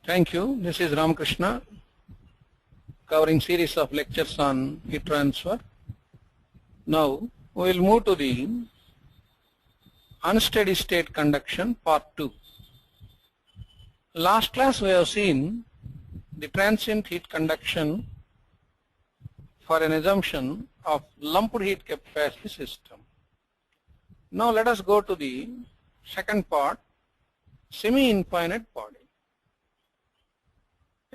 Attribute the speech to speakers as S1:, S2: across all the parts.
S1: Thank you. This is Ramakrishna covering series of lectures on heat transfer. Now we will move to the unsteady state conduction part 2. Last class we have seen the transient heat conduction for an assumption of lumped heat capacity system. Now let us go to the second part, semi-infinite body.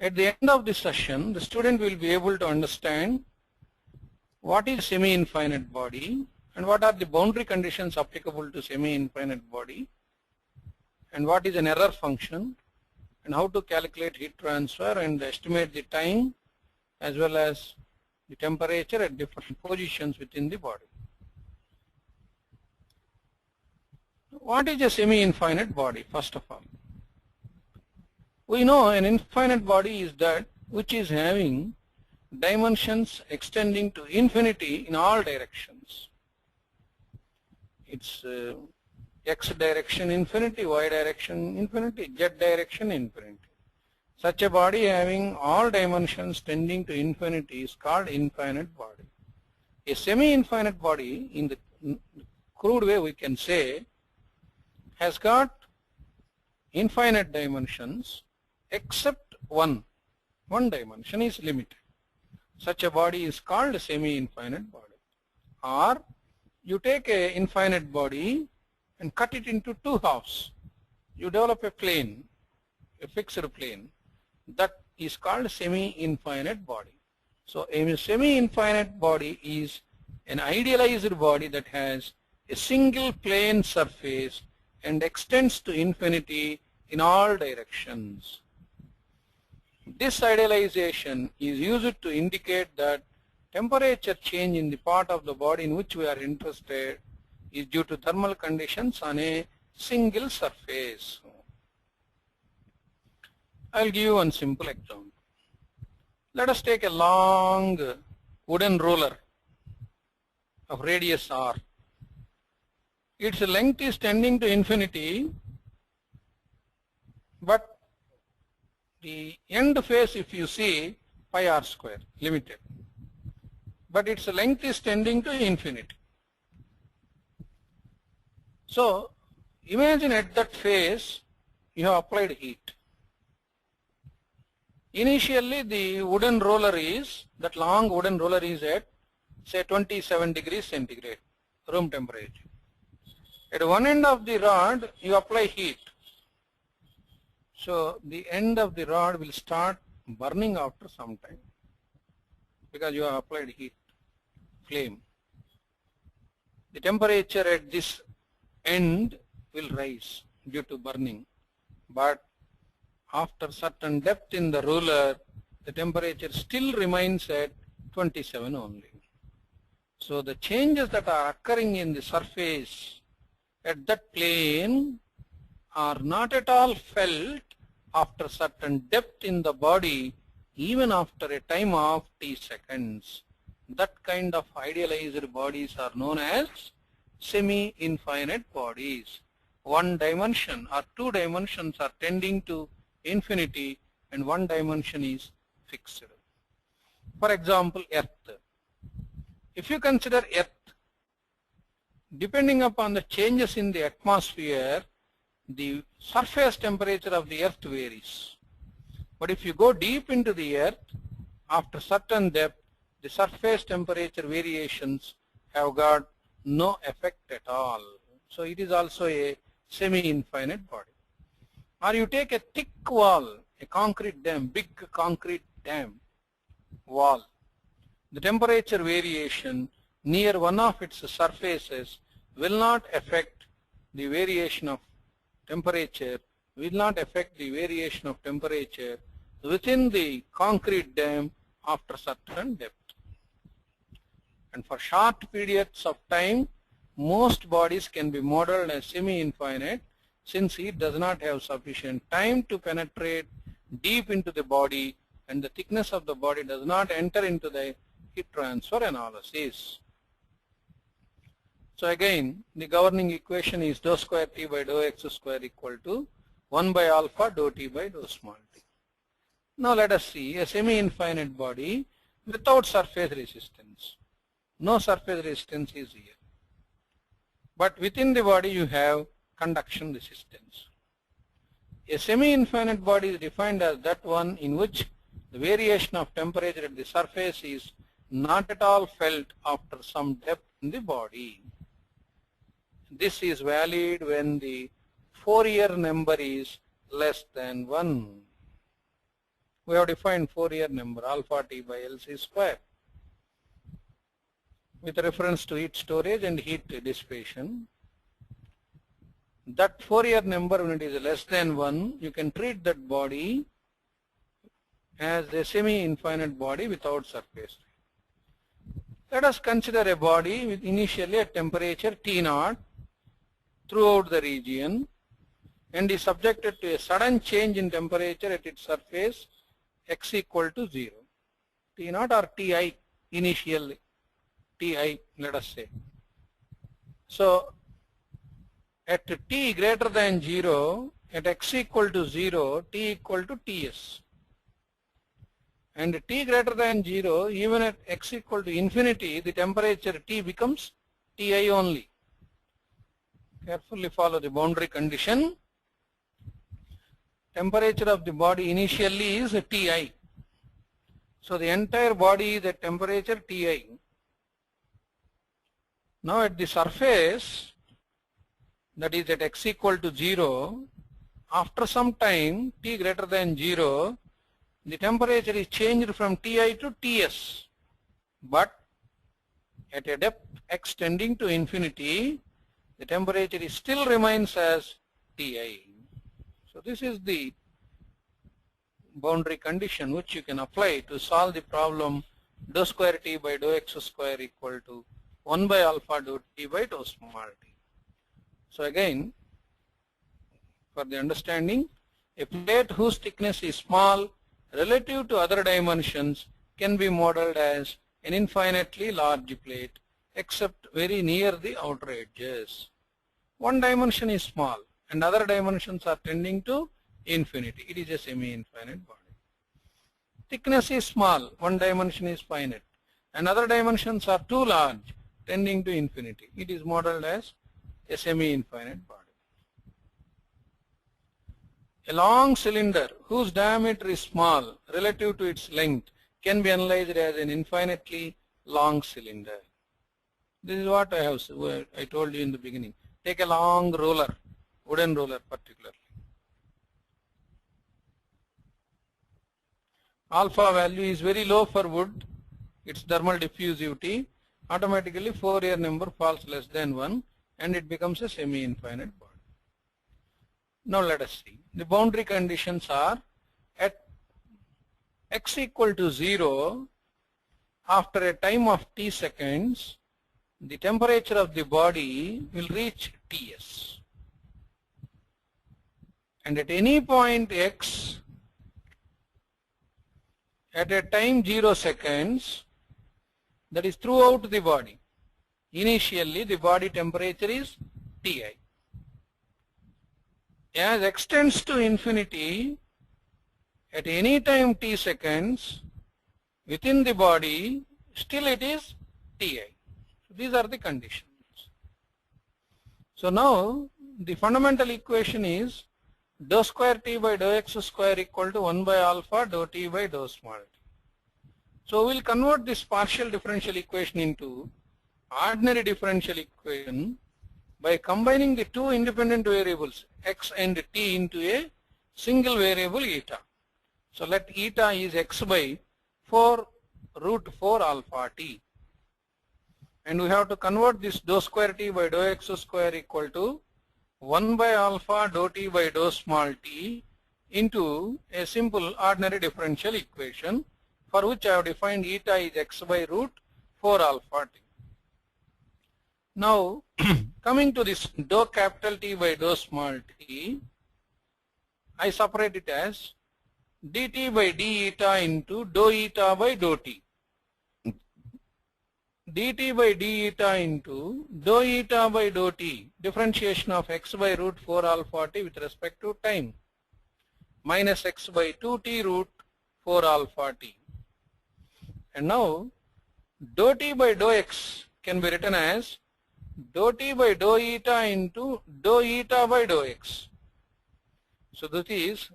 S1: At the end of this session, the student will be able to understand what is semi-infinite body and what are the boundary conditions applicable to semi-infinite body and what is an error function and how to calculate heat transfer and estimate the time as well as the temperature at different positions within the body. What is a semi-infinite body, first of all? We know an infinite body is that which is having dimensions extending to infinity in all directions. It's x direction infinity, y direction infinity, z direction infinity. Such a body having all dimensions tending to infinity is called infinite body. A semi-infinite body, in the crude way we can say, has got infinite dimensions except one dimension is limited. Such a body is called a semi-infinite body. Or you take a infinite body and cut it into two halves. You develop a plane, a fixed plane. That is called a semi-infinite body. So a semi-infinite body is an idealized body that has a single plane surface and extends to infinity in all directions. This idealization is used to indicate that temperature change in the part of the body in which we are interested is due to thermal conditions on a single surface. I will give you one simple example. Let us take a long wooden ruler of radius r. Its length is tending to infinity, but the end face, if you see, pi r square, limited. But its length is tending to infinity. So imagine at that face you have applied heat. Initially the wooden roller is, that long wooden roller is at say 27 degrees centigrade, room temperature. At one end of the rod you apply heat. So the end of the rod will start burning after some time because you have applied heat, flame. The temperature at this end will rise due to burning, but after certain depth in the ruler, the temperature still remains at 27 only. So the changes that are occurring in the surface at that plane are not at all felt after certain depth in the body, even after a time of t seconds. That kind of idealized bodies are known as semi-infinite bodies. One dimension or two dimensions are tending to infinity and one dimension is fixed. For example, Earth. If you consider Earth, depending upon the changes in the atmosphere, the surface temperature of the Earth varies. But if you go deep into the Earth, after certain depth, the surface temperature variations have got no effect at all. So it is also a semi-infinite body. Or you take a thick wall, a concrete dam, big concrete dam wall. The temperature variation near one of its surfaces will not affect the variation of temperature, will not affect the variation of temperature within the concrete dam after certain depth. And for short periods of time, most bodies can be modeled as semi-infinite since heat does not have sufficient time to penetrate deep into the body and the thickness of the body does not enter into the heat transfer analysis. So again, the governing equation is dou square T by dou x square equal to 1 by alpha dou T by dou small t. Now let us see a semi-infinite body without surface resistance. No surface resistance is here. But within the body you have conduction resistance. A semi-infinite body is defined as that one in which the variation of temperature at the surface is not at all felt after some depth in the body. This is valid when the Fourier number is less than 1. We have defined Fourier number alpha T by LC square with reference to heat storage and heat dissipation. That Fourier number, when it is less than 1, you can treat that body as a semi-infinite body without surface. Let us consider a body with initially a temperature T0 throughout the region and is subjected to a sudden change in temperature at its surface x equal to 0. T0 or Ti initially, Ti let us say. So at t greater than 0, at x equal to 0, t equal to Ts. And t greater than 0, even at x equal to infinity, the temperature T becomes Ti only. Carefully follow the boundary condition. Temperature of the body initially is Ti. So the entire body is at temperature Ti. Now at the surface, that is at x equal to 0, after some time t greater than 0, the temperature is changed from Ti to Ts. But at a depth x tending to infinity, the temperature still remains as Ti. So this is the boundary condition which you can apply to solve the problem dou square T by dou x square equal to 1 by alpha dou T by dou small t. So again, for the understanding, a plate whose thickness is small relative to other dimensions can be modeled as an infinitely large plate except very near the outer edges. One dimension is small and other dimensions are tending to infinity. It is a semi-infinite body. Thickness is small, one dimension is finite, and other dimensions are too large, tending to infinity. It is modeled as a semi-infinite body. A long cylinder whose diameter is small relative to its length can be analyzed as an infinitely long cylinder. This is what I told you in the beginning. Take a long ruler, wooden ruler particularly. Alpha value is very low for wood, its thermal diffusivity, automatically Fourier number falls less than 1 and it becomes a semi-infinite body. Now let us see. The boundary conditions are at x equal to 0, after a time of t seconds, the temperature of the body will reach Ts. And at any point x, at a time 0 seconds, that is throughout the body, initially the body temperature is Ti. As x tends to infinity, at any time t seconds, within the body, still it is Ti. So these are the conditions. So now the fundamental equation is dou square T by dou x square equal to 1 by alpha dou T by dou small t. So we will convert this partial differential equation into ordinary differential equation by combining the two independent variables x and t into a single variable eta. So let eta is x by 4 root 4 alpha t. And we have to convert this dou square T by dou x square equal to 1 by alpha dou T by dou small t into a simple ordinary differential equation for which I have defined eta is x by root 4 alpha t. Now coming to this dou capital T by dou small t, I separate it as dt by d eta into dou eta by dou t. dt by d eta into dou eta by dou t, differentiation of x by root 4 alpha t with respect to time, minus x by 2t root 4 alpha t. And now dou t by dou x can be written as dou t by dou eta into dou eta by dou x. So that is,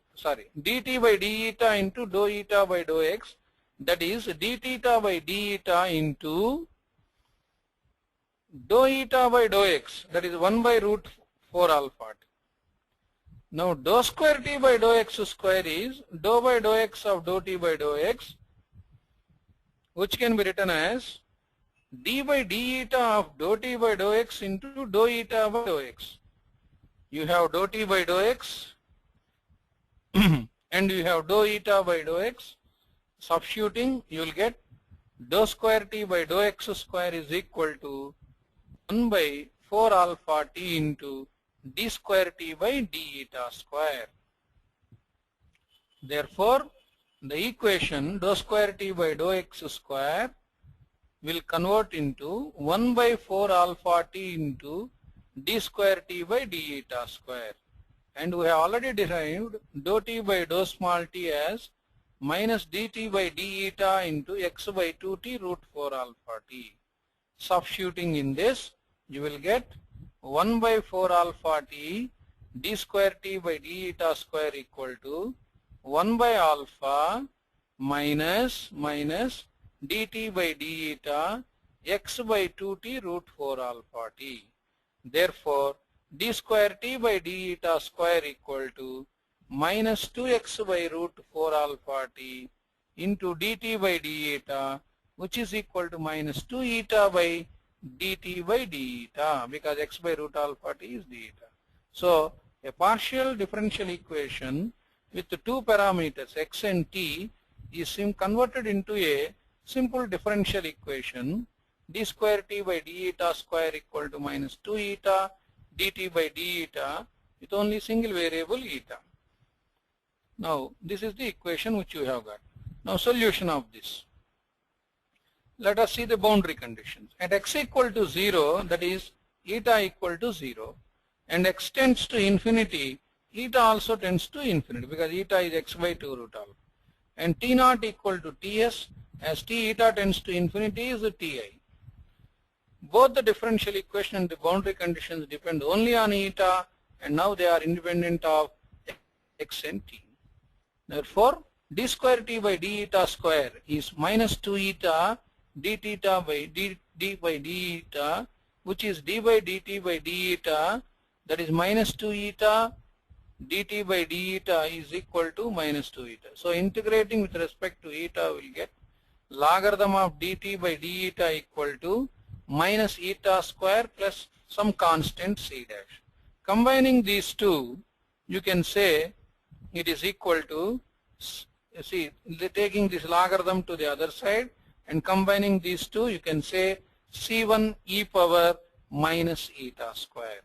S1: dt by d eta into dou eta by dou x, that is d theta by d eta into dou eta by dou x, that is 1 by root 4 alpha t. Now dou square t by dou x square is dou by dou x of dou t by dou x, which can be written as d by d eta of dou t by dou x into dou eta by dou x. You have dou t by dou x and you have dou eta by dou x. Substituting, you will get dou square t by dou x square is equal to 1 by 4 alpha t into d square t by d eta square. Therefore, the equation dou square t by dou x square will convert into 1 by 4 alpha t into d square t by d eta square. And we have already derived dou t by dou small t as minus dt by d eta into x by 2t root 4 alpha t. Substituting in this, you will get 1 by 4 alpha t d square t by d eta square equal to 1 by alpha minus dt by d eta x by 2t root 4 alpha t. Therefore, d square t by d eta square equal to minus 2x by root 4 alpha t into dt by d eta, which is equal to minus 2 eta by dt by d eta, because x by root alpha t is d eta. So a partial differential equation with the two parameters x and t is converted into a simple differential equation, d square t by d eta square equal to minus 2 eta dt by d eta with only single variable eta. Now this is the equation which you have got. Now solution of this. Let us see the boundary conditions. At x equal to 0, that is eta equal to 0, and x tends to infinity, eta also tends to infinity because eta is x by 2 root alpha. And t naught equal to ts, as t eta tends to infinity is ti. Both the differential equation and the boundary conditions depend only on eta, and now they are independent of x and t. Therefore, d square t by d eta square is minus 2 eta d theta by d by d eta, which is d by dt by d eta, that is minus 2 eta dt by d eta is equal to minus 2 eta. So integrating with respect to eta, we will get logarithm of dt by d eta equal to minus eta square plus some constant c dash. Combining these two, you can say it is equal to, see, taking this logarithm to the other side and combining these two, you can say c1 e power minus eta square.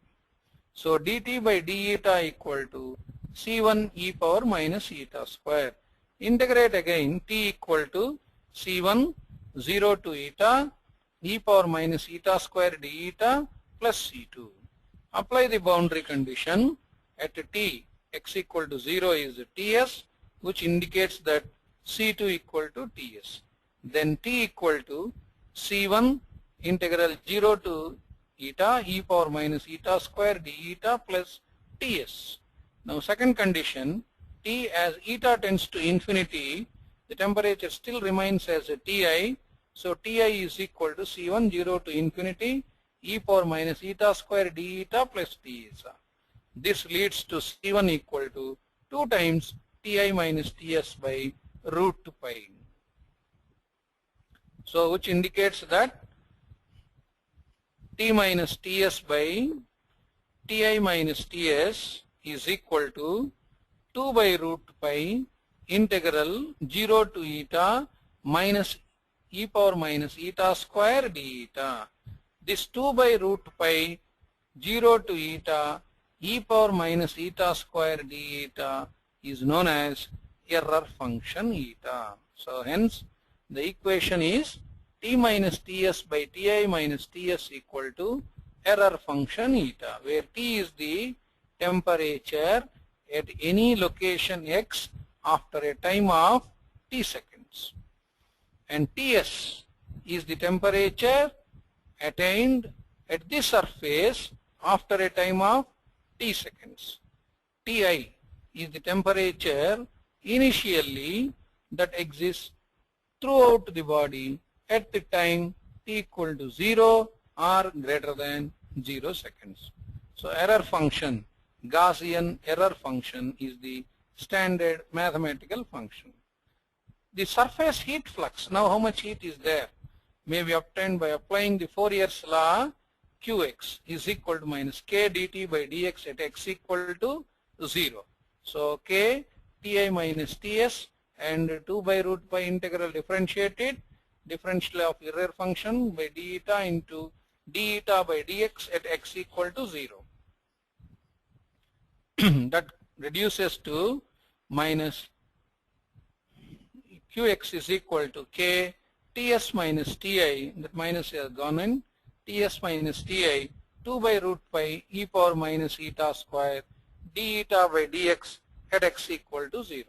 S1: So dt by d eta equal to c1 e power minus eta square. Integrate again, t equal to c1 0 to eta e power minus eta square d eta plus c2. Apply the boundary condition at t x equal to 0 is ts, which indicates that c2 equal to ts. Then t equal to c1 integral 0 to eta e power minus eta square d eta plus ts. Now second condition, t as eta tends to infinity, the temperature still remains as a ti. So ti is equal to c1 0 to infinity e power minus eta square d eta plus ts. This leads to c1 equal to 2 times ti minus ts by root pi. So which indicates that t minus ts by ti minus ts is equal to 2 by root pi integral 0 to eta minus e power minus eta square d eta. This 2 by root pi 0 to eta e power minus eta square d eta is known as error function eta. So hence the equation is t minus ts by ti minus ts equal to error function eta, where t is the temperature at any location x after a time of t seconds. And Ts is the temperature attained at the surface after a time of t seconds. Ti is the temperature initially that exists throughout the body at the time t equal to 0 or greater than 0 seconds. So error function, Gaussian error function, is the standard mathematical function. The surface heat flux, now how much heat is there, may be obtained by applying the Fourier's law. Qx is equal to minus k dt by dx at x equal to 0. So k Ti minus Ts and 2 by root pi integral differentiated, differential of error function by d eta into d eta by dx at x equal to 0. That reduces to minus Qx is equal to k Ts minus Ti, that minus has gone in, Ts minus Ti 2 by root pi e power minus eta square d eta by dx at x equal to 0.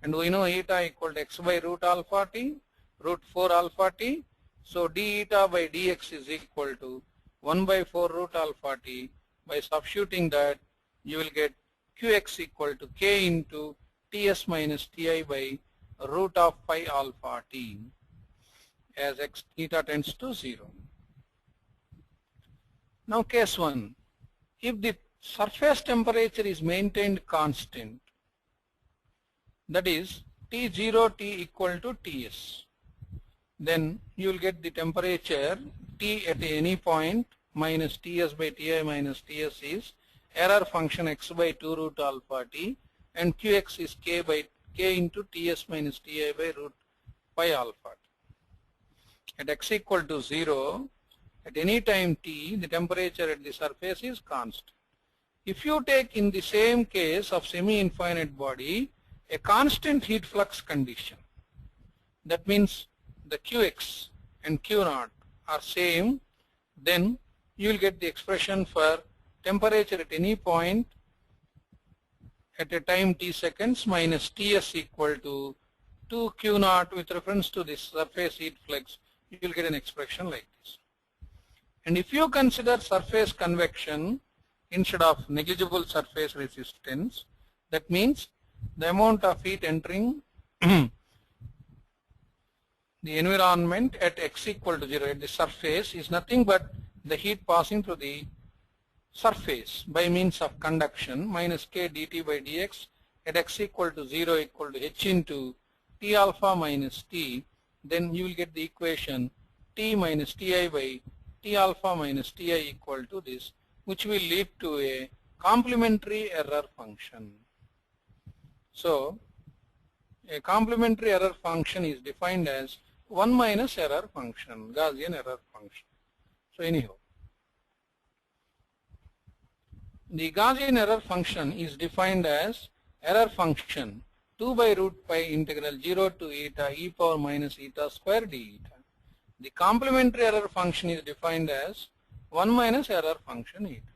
S1: And we know eta equal to x by root alpha t, root 4 alpha t. So d eta by dx is equal to 1 by 4 root alpha t. By substituting that, you will get Qx equal to k into Ts minus Ti by root of pi alpha t as x eta tends to 0. Now case 1, if the surface temperature is maintained constant, that is T0 T equal to Ts, then you will get the temperature T at any point minus Ts by Ti minus Ts is error function x by 2 root alpha t, and Qx is k into Ts minus Ti by root pi alpha t. At x equal to 0, at any time t, the temperature at the surface is constant. If you take in the same case of semi-infinite body a constant heat flux condition, that means the Qx and Q0 are same, then you will get the expression for temperature at any point at a time t seconds minus Ts equal to 2 Q0 with reference to this surface heat flux. You will get an expression like this. And if you consider surface convection instead of negligible surface resistance, that means the amount of heat entering the environment at x equal to 0 at the surface is nothing but the heat passing through the surface by means of conduction minus k dt by dx at x equal to 0 equal to h into T alpha minus T, then you will get the equation T minus Ti by T alpha minus Ti equal to this, which will lead to a complementary error function. So a complementary error function is defined as 1 minus error function, Gaussian error function. So anyhow, the Gaussian error function is defined as error function 2 by root pi integral 0 to eta e power minus eta square d eta. The complementary error function is defined as 1 minus error function eta.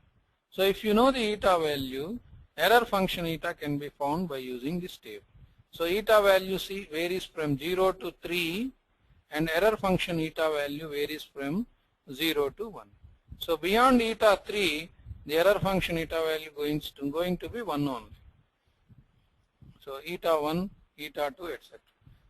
S1: So if you know the eta value, error function eta can be found by using this table. So eta value C varies from 0 to 3 and error function eta value varies from 0 to 1. So beyond eta 3, the error function eta value going to be 1 only. So eta 1, eta 2, etc.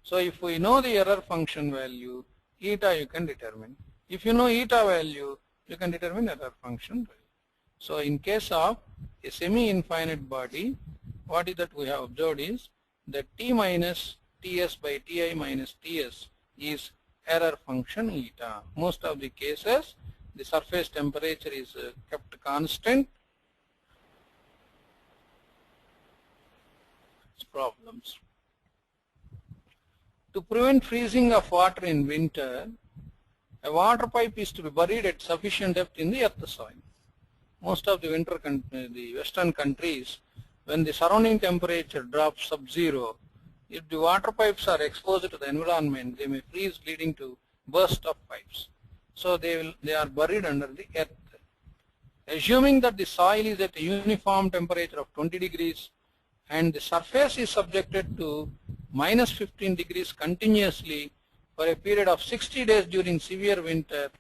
S1: So if we know the error function value, eta you can determine. If you know eta value, you can determine error function value. So in case of a semi-infinite body, what is that we have observed is that T minus Ts by Ti minus Ts is error function eta. Most of the cases, the surface temperature is kept constant. Problems. To prevent freezing of water in winter, a water pipe is to be buried at sufficient depth in the earth soil. Most of the the western countries, when the surrounding temperature drops sub-zero, if the water pipes are exposed to the environment, they may freeze, leading to burst of pipes. So they are buried under the earth. Assuming that the soil is at a uniform temperature of 20 degrees and the surface is subjected to minus 15 degrees continuously for a period of 60 days during severe winter,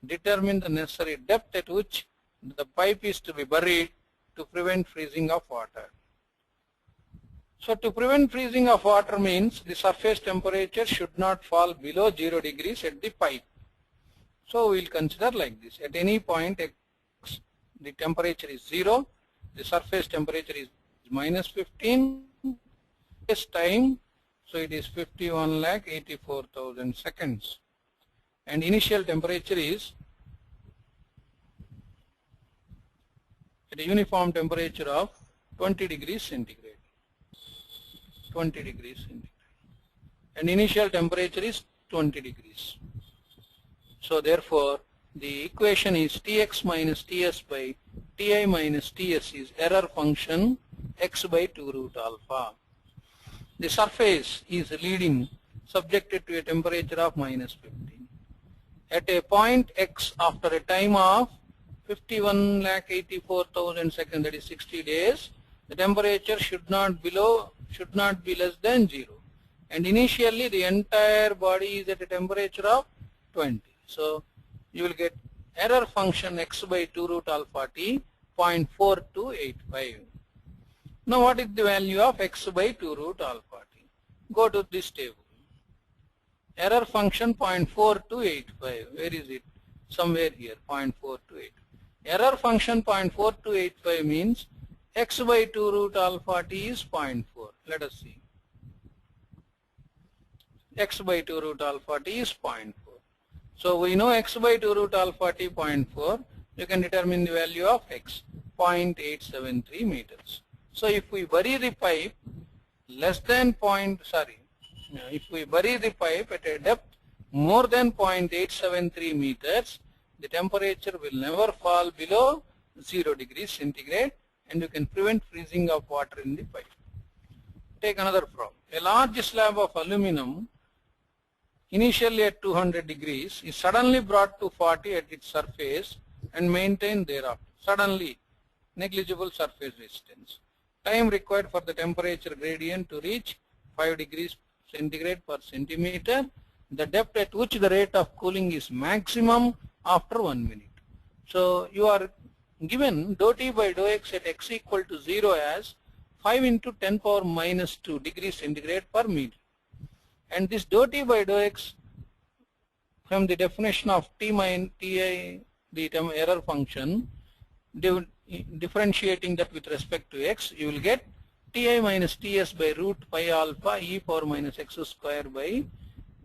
S1: determine the necessary depth at which the pipe is to be buried to prevent freezing of water. So to prevent freezing of water means the surface temperature should not fall below 0 degrees at the pipe. So we will consider like this. At any point x, the temperature is 0, the surface temperature is minus 15, this time, so it is 51,84,000 seconds. And initial temperature is at a uniform temperature of 20 degrees centigrade. 20 degrees centigrade. And initial temperature is 20 degrees. So therefore, the equation is Tx minus Ts by Ti minus Ts is error function x by 2 root alpha. The surface is leading subjected to a temperature of minus 15. At a point x after a time of 51,84,000 seconds, that is 60 days, the temperature should not be less than 0. And initially the entire body is at a temperature of 20. So you will get error function x by 2 root alpha t 0.4285. Now what is the value of x by 2 root alpha t? Go to this table. Error function 0.4285. Where is it? Somewhere here, 0.428. Error function 0.4285 means x by 2 root alpha t is 0.4. Let us see. X by 2 root alpha t is 0.4. So we know x by 2 root alpha t 0.4. You can determine the value of x, 0.873 meters. So if we bury the pipe less than if we bury the pipe at a depth more than 0.873 meters, the temperature will never fall below 0 degrees centigrade, and you can prevent freezing of water in the pipe. Take another problem. A large slab of aluminum initially at 200 degrees is suddenly brought to 40 at its surface and maintained thereafter. Suddenly, negligible surface resistance. Time required for the temperature gradient to reach 5 degrees centigrade per centimeter. The depth at which the rate of cooling is maximum after 1 minute. So you are given dou T by dou X at X equal to 0 as 5 into 10 power minus 2 degrees centigrade per meter. And this dou T by dou X from the definition of T minus Ti, the term error function, differentiating that with respect to X, you will get Ti minus Ts by root pi alpha e power minus x square by,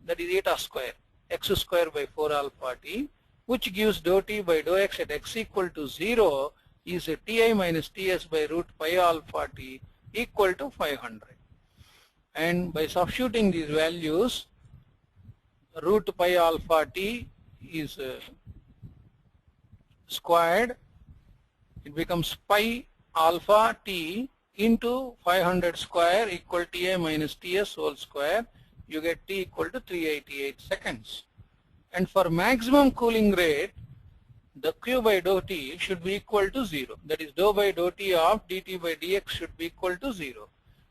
S1: that is eta square, x square by 4 alpha t, which gives dou T by dou X at X equal to 0 is a Ti minus Ts by root pi alpha t equal to 500. And by substituting these values, root pi alpha t is squared. It becomes pi alpha t into 500 square equal Ti minus Ts whole square. You get T equal to 388 seconds. And for maximum cooling rate, the Q by dou T should be equal to 0. That is dou by dou T of dt by dx should be equal to 0.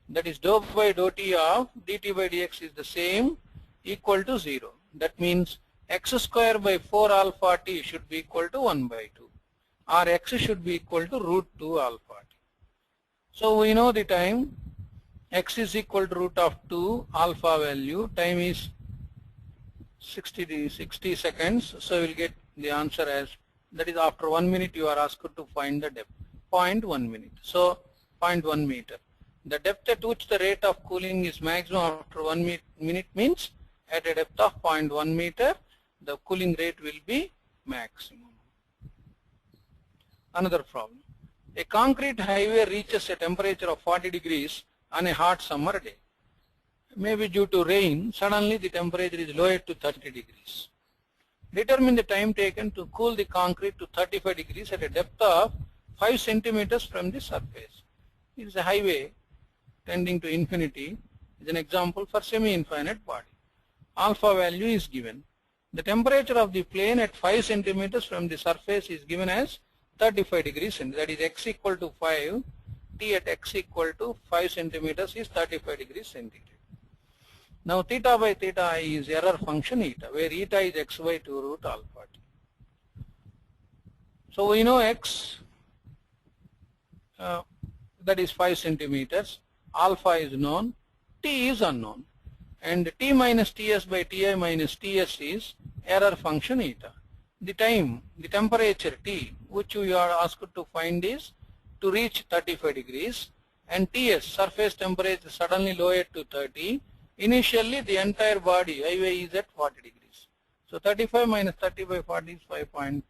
S1: That is dou by dou T of dt by dx is the same, equal to 0. That means x square by 4 alpha t should be equal to 1 by 2. Or x should be equal to root 2 alpha t. So we know the time. X is equal to root of 2 alpha value. Time is 60 seconds. So we will get the answer as, that is after 1 minute you are asked to find the depth, 0.1 minute. So 0.1 meter. The depth at which the rate of cooling is maximum after 1 minute means at a depth of 0.1 meter, the cooling rate will be maximum. Another problem. A concrete highway reaches a temperature of 40 degrees on a hot summer day. Maybe due to rain, suddenly the temperature is lowered to 30 degrees. Determine the time taken to cool the concrete to 35 degrees at a depth of 5 centimeters from the surface. It is a highway tending to infinity. It is an example for semi-infinite body. Alpha value is given. The temperature of the plane at 5 centimeters from the surface is given as 35 degrees, and that is x equal to 5. T at x equal to 5 centimeters is 35 degrees centigrade. Now theta by theta I is error function eta, where eta is x by 2 root alpha t. So we know x, that is 5 centimeters, alpha is known, t is unknown, and t minus ts by ti minus ts is error function eta. The time, the temperature T, which we are asked to find, is to reach 35 degrees, and Ts, surface temperature, suddenly lowered to 30. Initially the entire body IY is at 40 degrees. So 35 minus 30 by 40 is 5 point.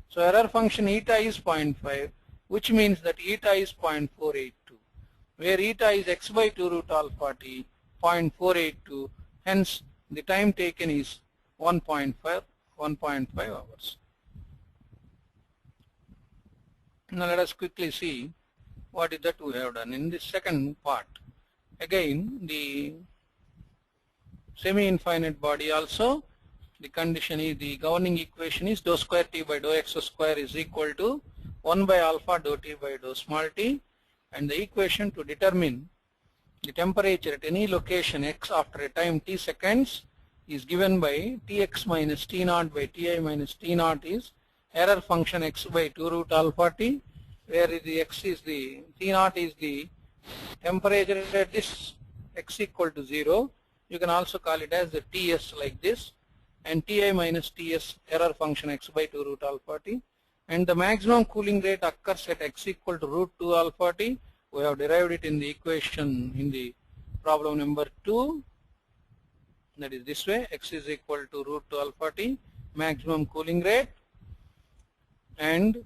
S1: So error function eta is 0.5, which means that eta is 0.482, where eta is x by 2 root alpha t, 0.482. Hence the time taken is 1.5 hours. Now let us quickly see what is that we have done in this second part. Again, the semi-infinite body also, the condition is, the governing equation is dou square t by dou x square is equal to 1 by alpha dou t by dou small t, and the equation to determine the temperature at any location x after a time t seconds is given by Tx minus T naught by Ti minus T naught is error function x by 2 root alpha t, where the x is the T naught is the temperature at this x equal to 0. You can also call it as the Ts like this, and Ti minus Ts error function x by 2 root alpha t, and the maximum cooling rate occurs at x equal to root 2 alpha t. We have derived it in the equation in the problem number 2. That is this way, x is equal to root 2 alpha t, maximum cooling rate, and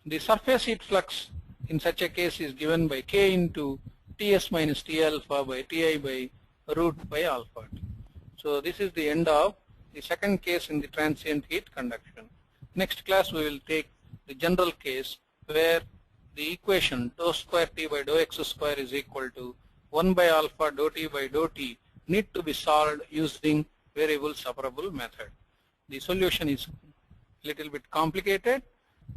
S1: the surface heat flux in such a case is given by k into Ts minus T alpha by Ti by root by alpha t. So this is the end of the second case in the transient heat conduction. Next class we will take the general case where the equation dou square t by dou x square is equal to 1 by alpha dou t by dou t need to be solved using variable separable method. The solution is little bit complicated,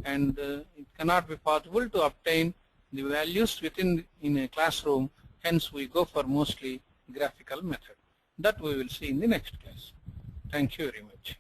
S1: and it cannot be possible to obtain the values in a classroom. Hence we go for mostly graphical method. That we will see in the next class. Thank you very much.